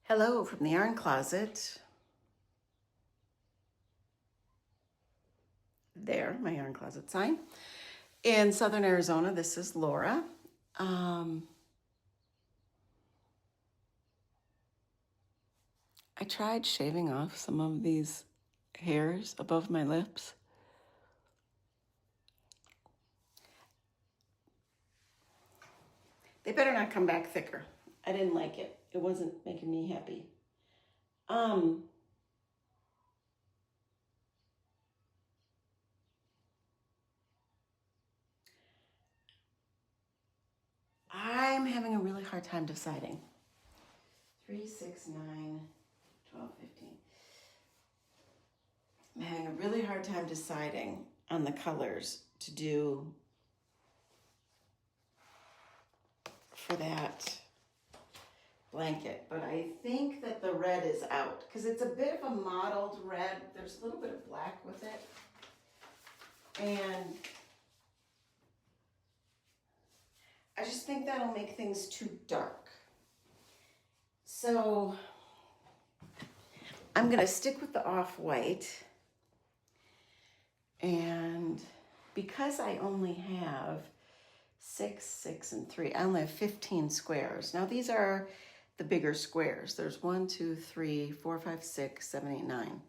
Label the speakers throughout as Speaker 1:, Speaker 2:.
Speaker 1: Hello from the yarn closet. There, my yarn closet sign. In Southern Arizona, this is Laura. I tried shaving off some of these hairs above my lips. They better not come back thicker. I didn't like it. It wasn't making me happy. I'm having a really hard time deciding. 3, 6, 9, 12, 15. I'm having a really hard time deciding on the colors to do for that blanket, but I think that the red is out because it's a bit of a mottled red. There's a little bit of black with it, and I just think that'll make things too dark. So I'm gonna stick with the off-white, and because I only have 6, 6, and 3, I only have 15 squares. Now these are the bigger squares. There's 1, 2, 3, 4, 5, 6, 7, 8, 9.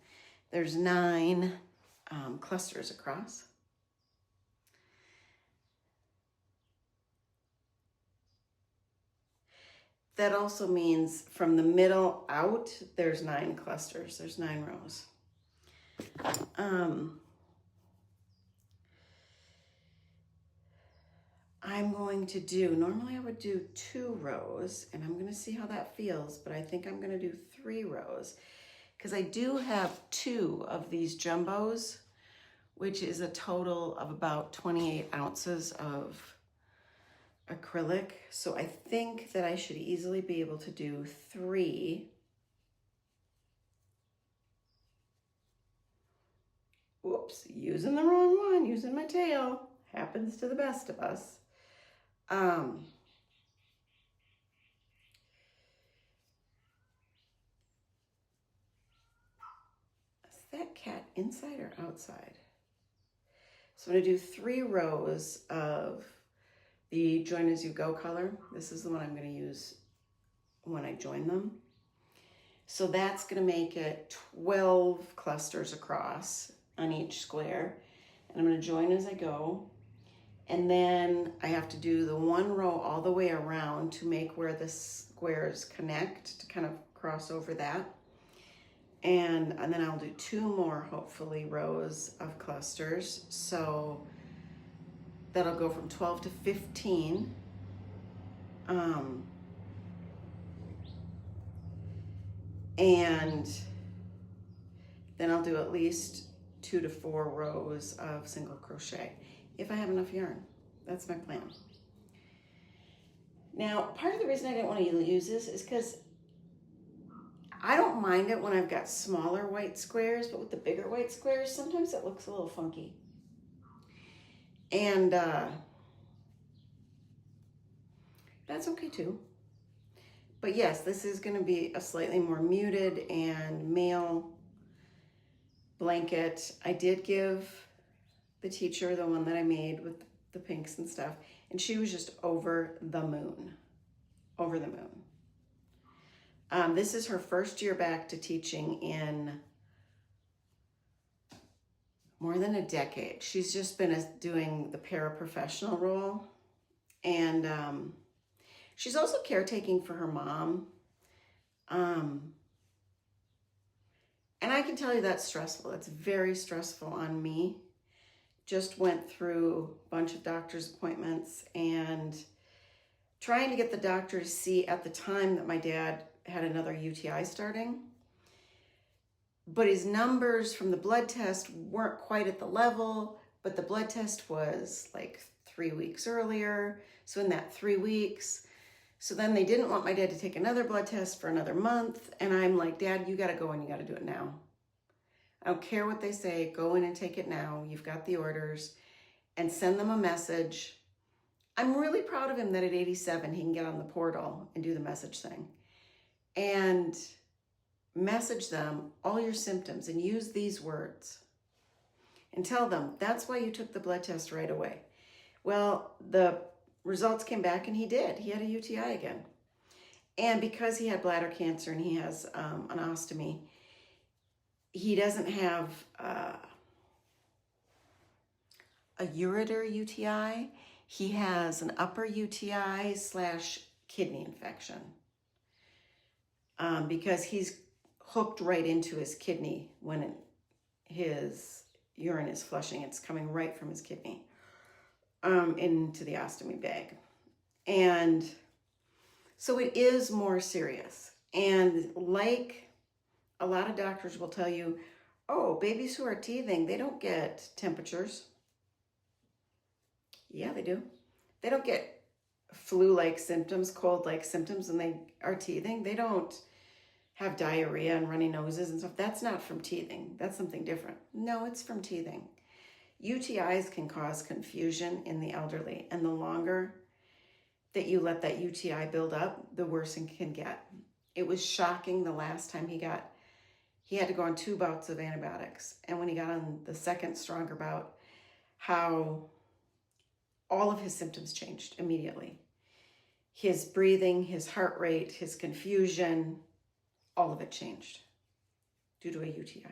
Speaker 1: There's 9 clusters across. That also means from the middle out, there's 9 clusters. There's 9 rows. I'm going to do, normally I would do 2 rows, and I'm gonna see how that feels, but I think I'm gonna do 3 rows because I do have 2 of these jumbos, which is a total of about 28 ounces of acrylic. So I think that I should easily be able to do 3. Whoops, using the wrong one, using my tail. Happens to the best of us. Is that cat inside or outside? So I'm gonna do 3 rows of the Join As You Go color. This is the one I'm gonna use when I join them. So that's gonna make it 12 clusters across on each square. And I'm gonna join as I go. And then I have to do the 1 row all the way around to make where the squares connect, to kind of cross over that. And then I'll do 2 more, hopefully, rows of clusters. So that'll go from 12 to 15. And then I'll do at least 2 to 4 rows of single crochet if I have enough yarn. That's my plan. Now, part of the reason I didn't want to use this is because I don't mind it when I've got smaller white squares, but with the bigger white squares, sometimes it looks a little funky. And that's okay too. But yes, this is going to be a slightly more muted and male blanket. I did give the teacher the one that I made with the pinks and stuff, and she was just over the moon. Over the moon. This is her first year back to teaching in more than a decade. She's just been doing the paraprofessional role, and she's also caretaking for her mom. And I can tell you that's stressful. It's very stressful on me. Just went through a bunch of doctor's appointments and trying to get the doctor to see at the time that my dad had another UTI starting. But his numbers from the blood test weren't quite at the level, but the blood test was like 3 weeks earlier. So in that 3 weeks, so then they didn't want my dad to take another blood test for another month. And I'm like, Dad, you gotta go and you gotta do it now. I don't care what they say, go in and take it now. You've got the orders, and send them a message. I'm really proud of him that at 87, he can get on the portal and do the message thing. and message them all your symptoms and use these words and tell them that's why you took the blood test right away. Well, the results came back and he did. He had a UTI again. And because he had bladder cancer and he has an ostomy, he doesn't have a ureter UTI. He has an upper UTI / kidney infection because he's hooked right into his kidney when his urine is flushing. It's coming right from his kidney into the ostomy bag. And so it is more serious. And like a lot of doctors will tell you, oh, babies who are teething, they don't get temperatures. Yeah, they do. They don't get flu-like symptoms, cold-like symptoms when they are teething. They don't have diarrhea and runny noses and stuff. That's not from teething. That's something different. No, it's from teething. UTIs can cause confusion in the elderly, and the longer that you let that UTI build up, the worse it can get. It was shocking the last time he had to go on 2 bouts of antibiotics. And when he got on the second stronger bout, how all of his symptoms changed immediately. His breathing, his heart rate, his confusion, all of it changed due to a UTI.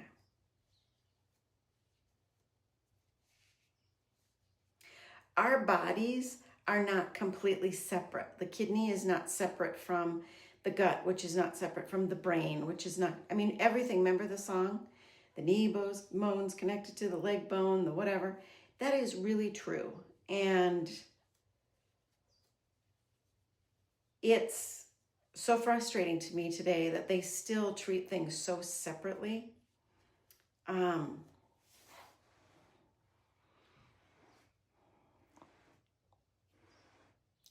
Speaker 1: Our bodies are not completely separate. The kidney is not separate from the gut, which is not separate from the brain, which is not, I mean, everything. Remember the song? The knee bone's connected to the leg bone, the whatever. That is really true. And it's so frustrating to me today that they still treat things so separately.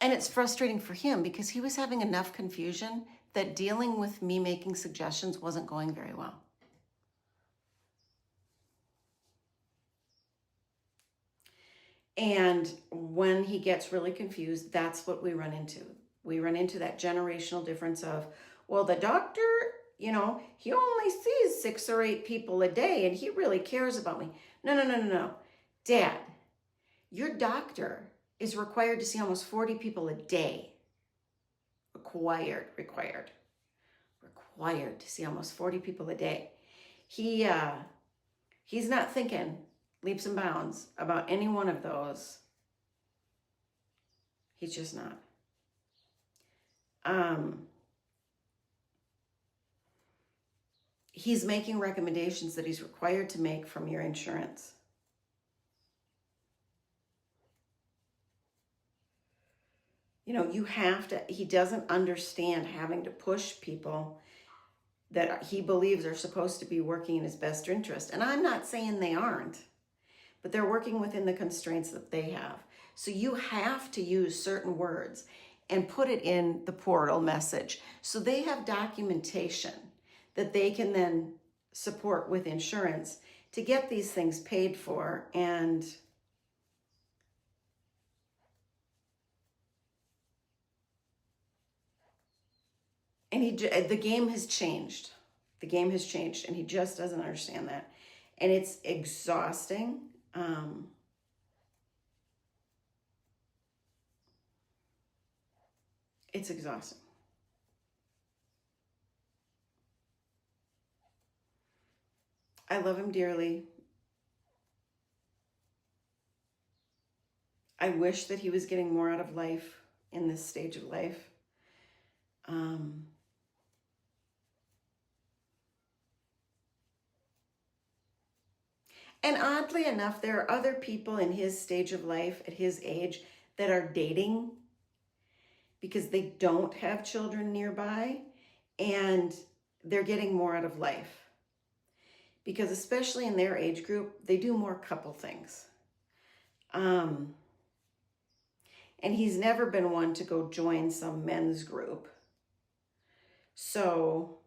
Speaker 1: And it's frustrating for him because he was having enough confusion that dealing with me making suggestions wasn't going very well. And when he gets really confused, that's what we run into. We run into that generational difference of, well, the doctor, he only sees 6 or 8 people a day and he really cares about me. No. Dad, your doctor is required to see almost 40 people a day. Required to see almost 40 people a day. He's not thinking leaps and bounds about any one of those. He's just not. He's making recommendations that he's required to make from your insurance. You have to, he doesn't understand having to push people that he believes are supposed to be working in his best interest. And I'm not saying they aren't, but they're working within the constraints that they have. So you have to use certain words and put it in the portal message. So they have documentation that they can then support with insurance to get these things paid for. And the game has changed. The game has changed, and he just doesn't understand that. And it's exhausting. It's exhausting. I love him dearly. I wish that he was getting more out of life in this stage of life. And oddly enough, there are other people in his stage of life at his age that are dating because they don't have children nearby, and they're getting more out of life. Because especially in their age group, they do more couple things. And he's never been one to go join some men's group. So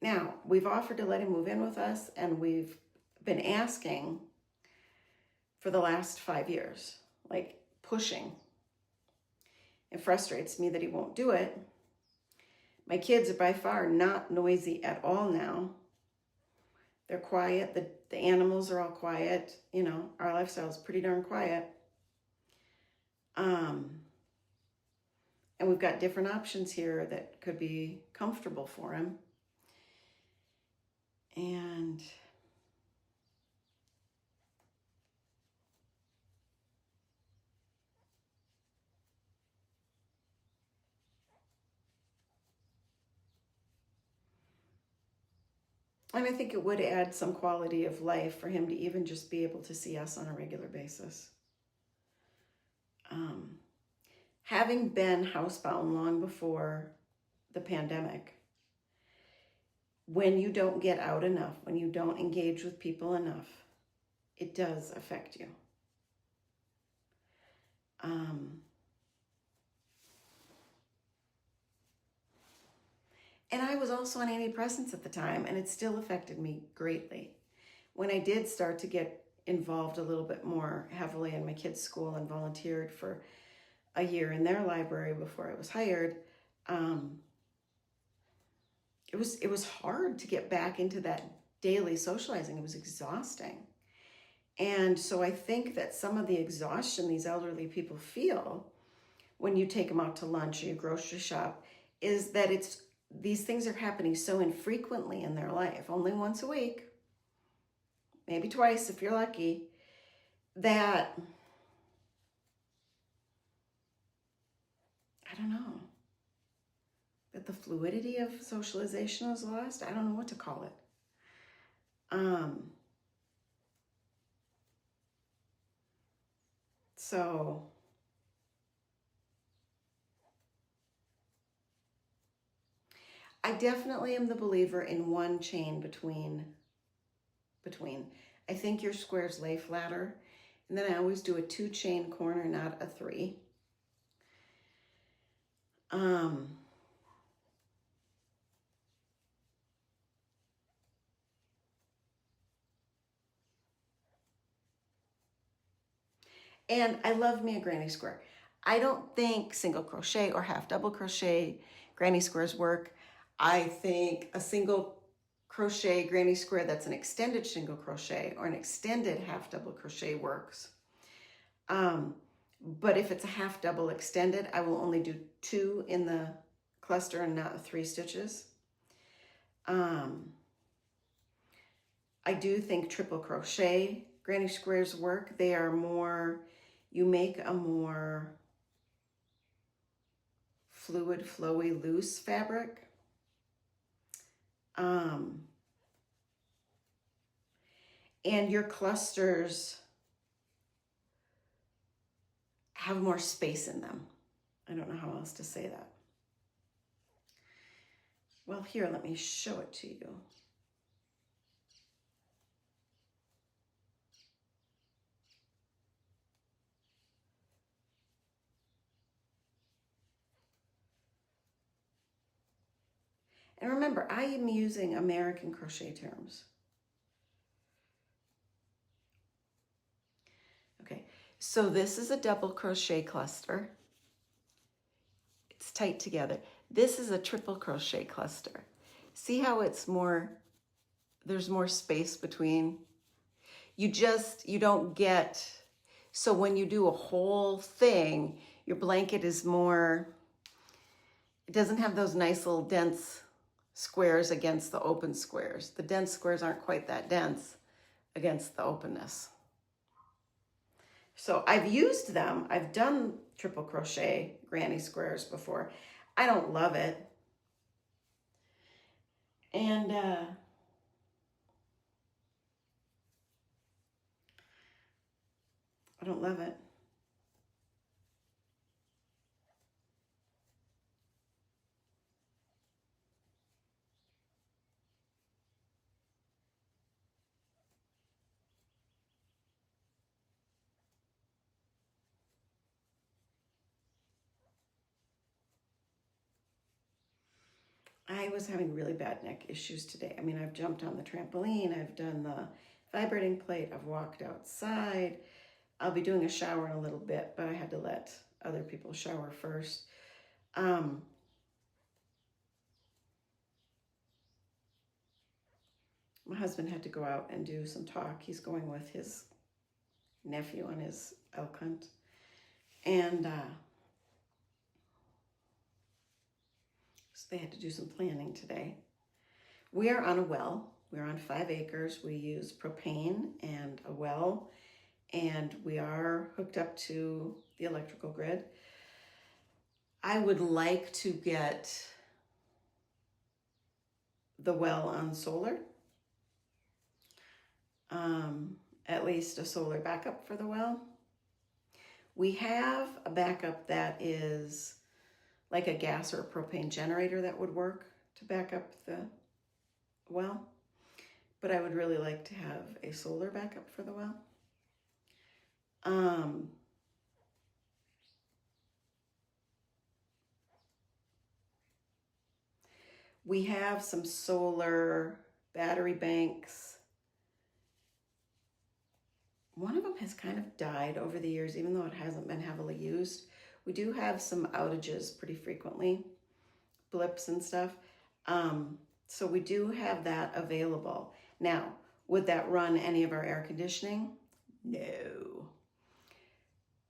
Speaker 1: now we've offered to let him move in with us, and we've been asking for the last 5 years. like pushing. It frustrates me that he won't do it. My kids are by far not noisy at all now. They're quiet. The animals are all quiet. You know, our lifestyle is pretty darn quiet. And we've got different options here that could be comfortable for him. And I think it would add some quality of life for him to even just be able to see us on a regular basis. Having been housebound long before the pandemic, when you don't get out enough, when you don't engage with people enough, it does affect you. And I was also on antidepressants at the time, and it still affected me greatly. When I did start to get involved a little bit more heavily in my kids' school and volunteered for a year in their library before I was hired, it was hard to get back into that daily socializing. It was exhausting. And so I think that some of the exhaustion these elderly people feel when you take them out to lunch or you grocery shop is that these things are happening so infrequently in their life, only once a week, maybe twice if you're lucky, that, I don't know, that the fluidity of socialization is lost. I don't know what to call it. So I definitely am the believer in one chain between. I think your squares lay flatter, and then I always do a 2-chain corner, not a 3. And I love me a granny square. I don't think single crochet or half double crochet granny squares work. I think a single crochet granny square that's an extended single crochet or an extended half double crochet works. But if it's a half double extended, I will only do 2 in the cluster and not 3 stitches. I do think triple crochet granny squares work. They are more, you make a more fluid, flowy, loose fabric. And your clusters have more space in them. I don't know how else to say that. Well, here, let me show it to you. And remember, I am using American crochet terms. Okay, so this is a double crochet cluster. It's tight together. This is a triple crochet cluster. See how it's more, there's more space between? You don't get, so when you do a whole thing, your blanket is more, it doesn't have those nice little dense squares against the open squares. The dense squares aren't quite that dense against the openness. So I've used them. I've done triple crochet granny squares before. I don't love it. And I don't love it. I was having really bad neck issues today. I mean, I've jumped on the trampoline, I've done the vibrating plate, I've walked outside, I'll be doing a shower in a little bit, but I had to let other people shower first. My husband had to go out and do some talk. He's going with his nephew on his elk hunt. And so they had to do some planning today. We are on a well. We're on 5 acres. We use propane and a well, and we are hooked up to the electrical grid. I would like to get the well on solar. At least a solar backup for the well. We have a backup that is like a gas or a propane generator that would work to back up the well, but I would really like to have a solar backup for the well. We have some solar battery banks. One of them has kind of died over the years, even though it hasn't been heavily used. We do have some outages pretty frequently, blips and stuff. So we do have that available. Now, would that run any of our air conditioning? No.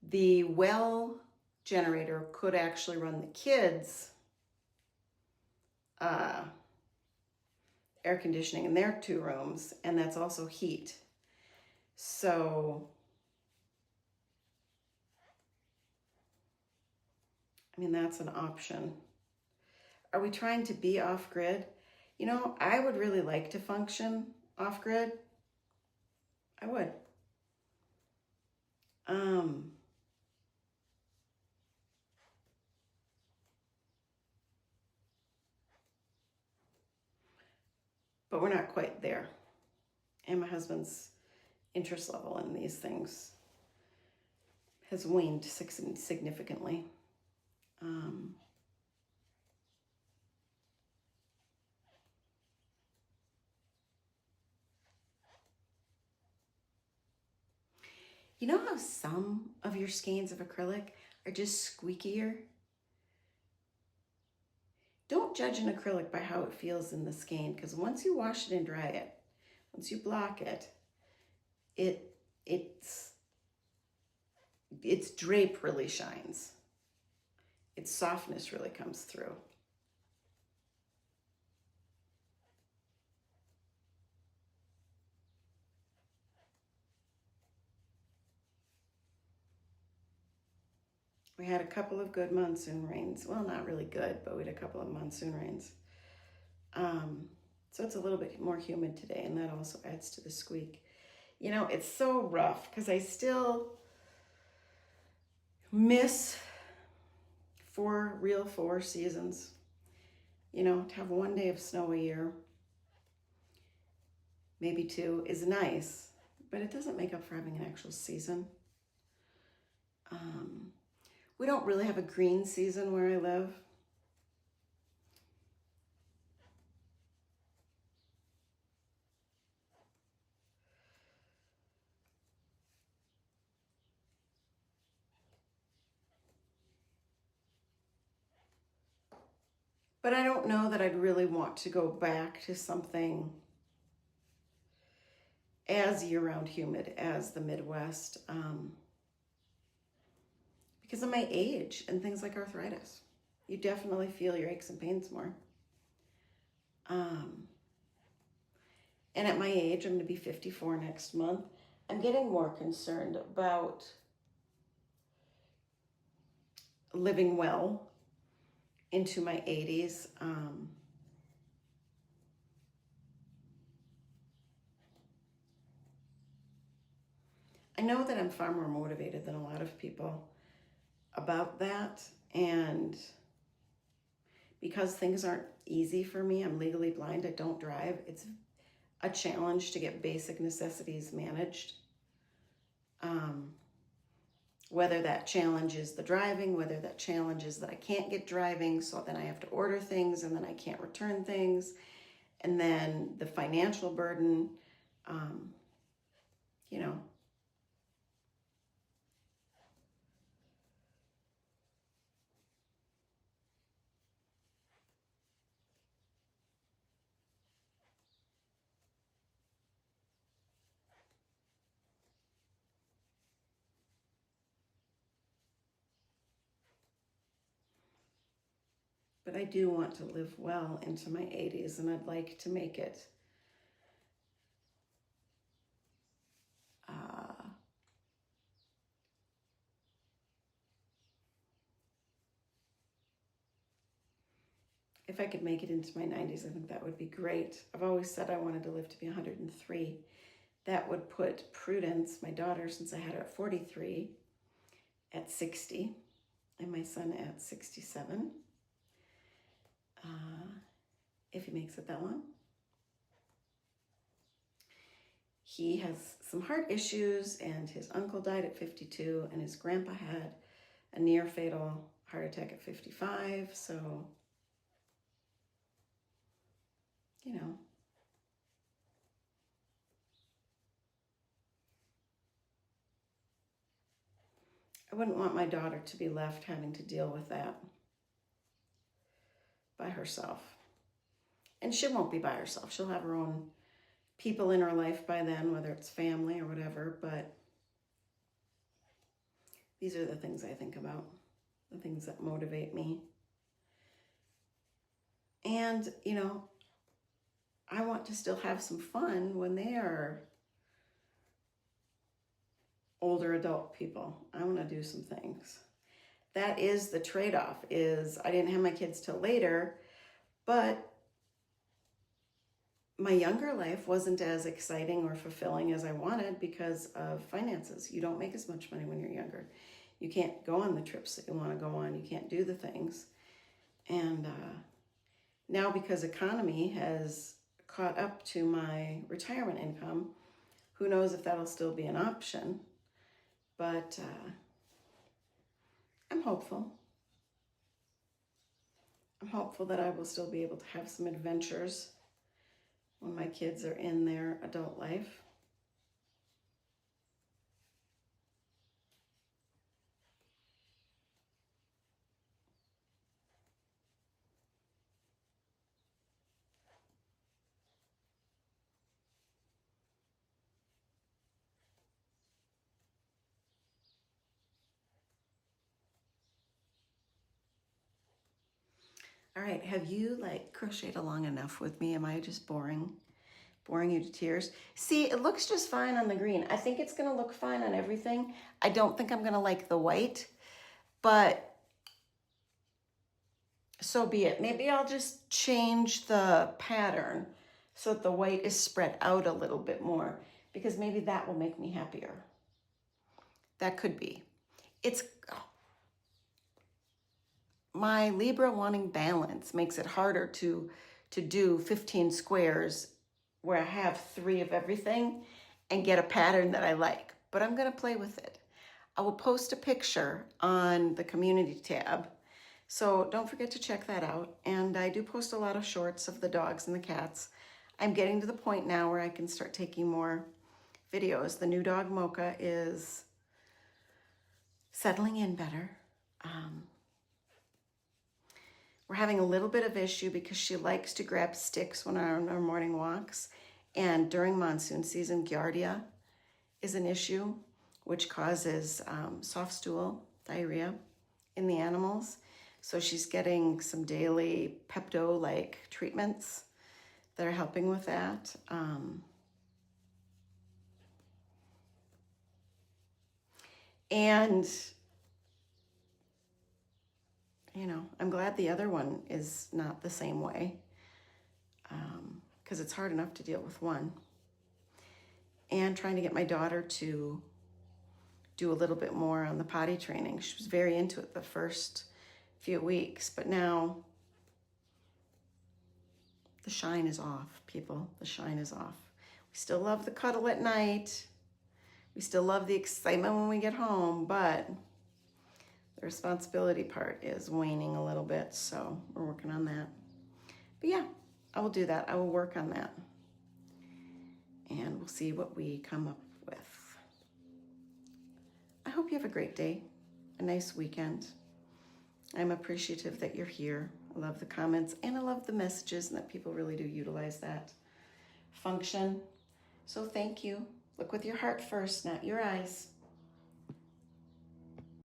Speaker 1: The well generator could actually run the kids' air conditioning in their 2 rooms, and that's also heat. So, I mean, that's an option. Are we trying to be off-grid? You know, I would really like to function off-grid. I would. But we're not quite there. And my husband's interest level in these things has waned significantly. You know how some of your skeins of acrylic are just squeakier? Don't judge an acrylic by how it feels in the skein, because once you wash it and dry it, once you block it, its drape really shines. Its softness really comes through. We had a couple of good monsoon rains. Well, not really good, but we had a couple of monsoon rains. So it's a little bit more humid today, and that also adds to the squeak. You know, it's so rough because I still miss 4 seasons. You know, to have 1 day of snow a year, maybe 2, is nice, but it doesn't make up for having an actual season. We don't really have a green season where I live. But I don't know that I'd really want to go back to something as year-round humid as the Midwest, because of my age and things like arthritis. You definitely feel your aches and pains more. And at my age, I'm going to be 54 next month. I'm getting more concerned about living well into my 80s. I know that I'm far more motivated than a lot of people about that, and because things aren't easy for me, I'm legally blind, I don't drive, it's a challenge to get basic necessities managed. Whether that challenge is the driving, whether that challenge is that I can't get driving, so then I have to order things and then I can't return things, and then the financial burden, you know, But I do want to live well into my 80s, and I'd like to make it if I could make it into my 90s, I think that would be great. I've always said I wanted to live to be 103. That would put Prudence, my daughter, since I had her at 43, at 60, and my son at 67, if he makes it that long. He has some heart issues, and his uncle died at 52, and his grandpa had a near fatal heart attack at 55, so, you know. I wouldn't want my daughter to be left having to deal with that by herself. And she won't be by herself. She'll have her own people in her life by then, whether it's family or whatever, but these are the things I think about, the things that motivate me. And, you know, I want to still have some fun when they are older adult people. I want to do some things. That is the trade-off, is I didn't have my kids till later, but my younger life wasn't as exciting or fulfilling as I wanted because of finances. You don't make as much money when you're younger. You can't go on the trips that you want to go on. You can't do the things. And now, because economy has caught up to my retirement income, who knows if that'll still be an option. But I'm hopeful. I'm hopeful that I will still be able to have some adventures when my kids are in their adult life. All right, have you crocheted along enough with me? Am I just boring you to tears? See, it looks just fine on the green. I think it's gonna look fine on everything. I don't think I'm gonna like the white, but so be it. Maybe I'll just change the pattern so that the white is spread out a little bit more, because maybe that will make me happier. That could be. It's my Libra wanting balance makes it harder to do 15 squares where I have 3 of everything and get a pattern that I like, but I'm gonna play with it. I will post a picture on the community tab, so don't forget to check that out. And I do post a lot of shorts of the dogs and the cats. I'm getting to the point now where I can start taking more videos. The new dog Mocha is settling in better. We're having a little bit of issue because she likes to grab sticks when we're on our morning walks. And during monsoon season, Giardia is an issue, which causes soft stool diarrhea in the animals. So she's getting some daily Pepto-like treatments that are helping with that. And you know, I'm glad the other one is not the same way, because it's hard enough to deal with one. And trying to get my daughter to do a little bit more on the potty training. She was very into it the first few weeks, but now the shine is off, people. The shine is off. We still love the cuddle at night. We still love the excitement when we get home, but the responsibility part is waning a little bit, so we're working on that. But yeah, I will do that. I will work on that. And we'll see what we come up with. I hope you have a great day, a nice weekend. I'm appreciative that you're here. I love the comments, and I love the messages, and that people really do utilize that function. So thank you. Look with your heart first, not your eyes.